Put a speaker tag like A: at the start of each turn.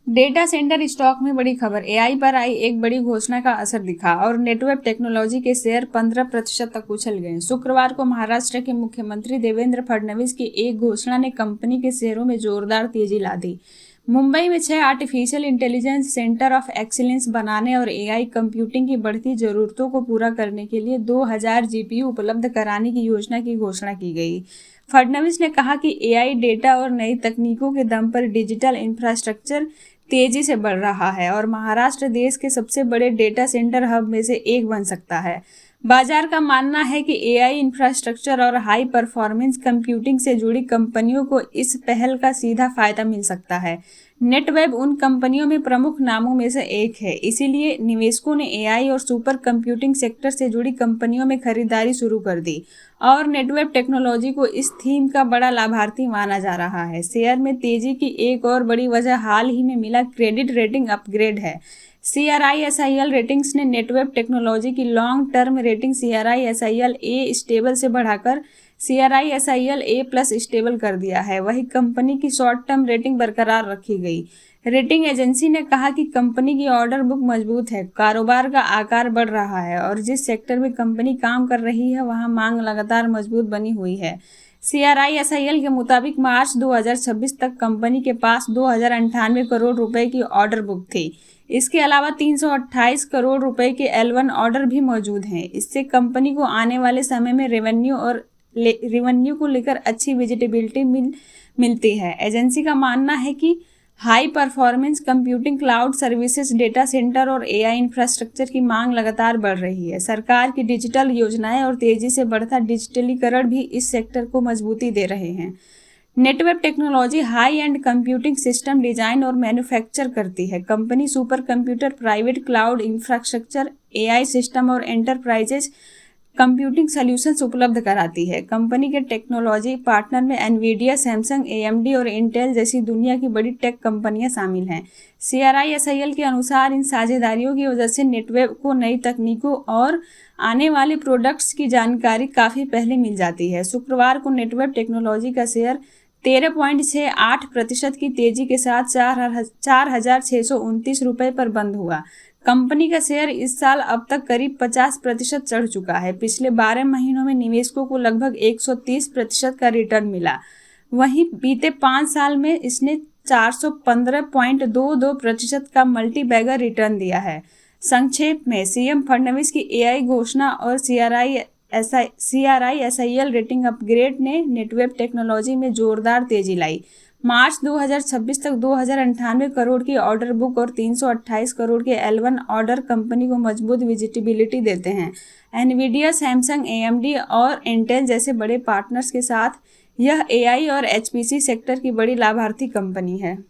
A: Data centre stock में बड़ी खबर। एआई पर आई एक बड़ी घोषणा का असर दिखा और नेटवर्क टेक्नोलॉजी के शेयर 15% तक उछल गए। शुक्रवार को महाराष्ट्र के मुख्यमंत्री देवेंद्र फडणवीस की एक घोषणा ने कंपनी के शेयरों में जोरदार तेजी ला दी। मुंबई में 6 artificial intelligence centre of excellence बनाने और एआई कंप्यूटिंग की बढ़ती जरूरतों को पूरा करने के लिए 2000 जीपीयू उपलब्ध कराने की योजना की घोषणा की गई। फडणवीस ने कहा कि एआई डेटा और नई तकनीकों के दम पर डिजिटल इंफ्रास्ट्रक्चर तेजी से बढ़ रहा है और महाराष्ट्र देश के सबसे बड़े डेटा सेंटर हब में से एक बन सकता है। बाजार का मानना है कि एआई इंफ्रास्ट्रक्चर और हाई परफॉर्मेंस कंप्यूटिंग से जुड़ी कंपनियों को इस पहल का सीधा फायदा मिल सकता है। नेटवेब उन कंपनियों में प्रमुख नामों में से एक है, इसीलिए निवेशकों ने एआई और सुपर कंप्यूटिंग सेक्टर से जुड़ी कंपनियों में खरीदारी शुरू कर दी और नेटवेब टेक्नोलॉजी को इस थीम का बड़ा लाभार्थी माना जा रहा है। शेयर में तेजी की एक और बड़ी वजह हाल ही में मिला क्रेडिट रेटिंग अपग्रेड है। CRISIL रेटिंग्स ने नेटवेब टेक्नोलॉजी की long term rating CRISIL A stable से बढ़ाकर CRISIL A+ स्टेबल कर दिया है। वही कंपनी की शॉर्ट टर्म रेटिंग बरकरार रखी गई। रेटिंग एजेंसी ने कहा कि कंपनी की ऑर्डर बुक मजबूत है, कारोबार का आकार बढ़ रहा है और जिस सेक्टर में कंपनी काम कर रही है वहां मांग लगातार मजबूत बनी हुई है। CRISIL के मुताबिक मार्च 2026 तक कंपनी के पास 2098 करोड़ रुपए की ऑर्डर बुक थी। इसके अलावा 328 करोड़ रुपए के L1 ऑर्डर भी मौजूद हैं। इससे कंपनी को आने वाले समय में रेवेन्यू को लेकर अच्छी विजिबिलिटी मिलती है। एजेंसी का मानना है कि high performance computing, cloud services, data centre और एआई इंफ्रास्ट्रक्चर की मांग लगातार बढ़ रही है। सरकार की डिजिटल योजनाएं और तेजी से बढ़ता डिजिटलीकरण भी इस सेक्टर को मजबूती दे रहे हैं। Netweb technology high and computing system design और मैन्युफैक्चर करती है। Company super computer, private cloud infrastructure, AI system और एंटरप्राइजेज कंप्यूटिंग सॉल्यूशंस उपलब्ध कराती है। कंपनी के टेक्नोलॉजी पार्टनर में एनवीडिया, सैमसंग, AMD और इंटेल जैसी दुनिया की बड़ी टेक कंपनियां शामिल हैं। CRISIL के अनुसार इन साझेदारियों की वजह से नेटवेब को नई तकनीकों और आने वाले प्रोडक्ट्स की जानकारी काफ़ी पहले मिल जाती है। शुक्रवार को नेटवेब टेक्नोलॉजी का शेयर 13.68% की तेजी के साथ 4,629 रुपये पर बंद हुआ। कंपनी का शेयर इस साल अब तक करीब 50% चढ़ चुका है। पिछले 12 महीनों में निवेशकों को लगभग 130% का रिटर्न मिला। वहीं बीते 5 साल में इसने 415.22% का मल्टी बैगर रिटर्न दिया है। संक्षेप में, सीएम फडणवीस की एआई घोषणा और CRISIL रेटिंग अपग्रेड ने नेटवेब टेक्नोलॉजी में जोरदार तेजी लाई। मार्च 2026 तक 2098 करोड़ की ऑर्डर बुक और 328 करोड़ के L1 ऑर्डर कंपनी को मजबूत विजिबिलिटी देते हैं। एनवीडिया, सैमसंग, AMD और इंटेल जैसे बड़े पार्टनर्स के साथ यह एआई और HPC सेक्टर की बड़ी लाभार्थी कंपनी है।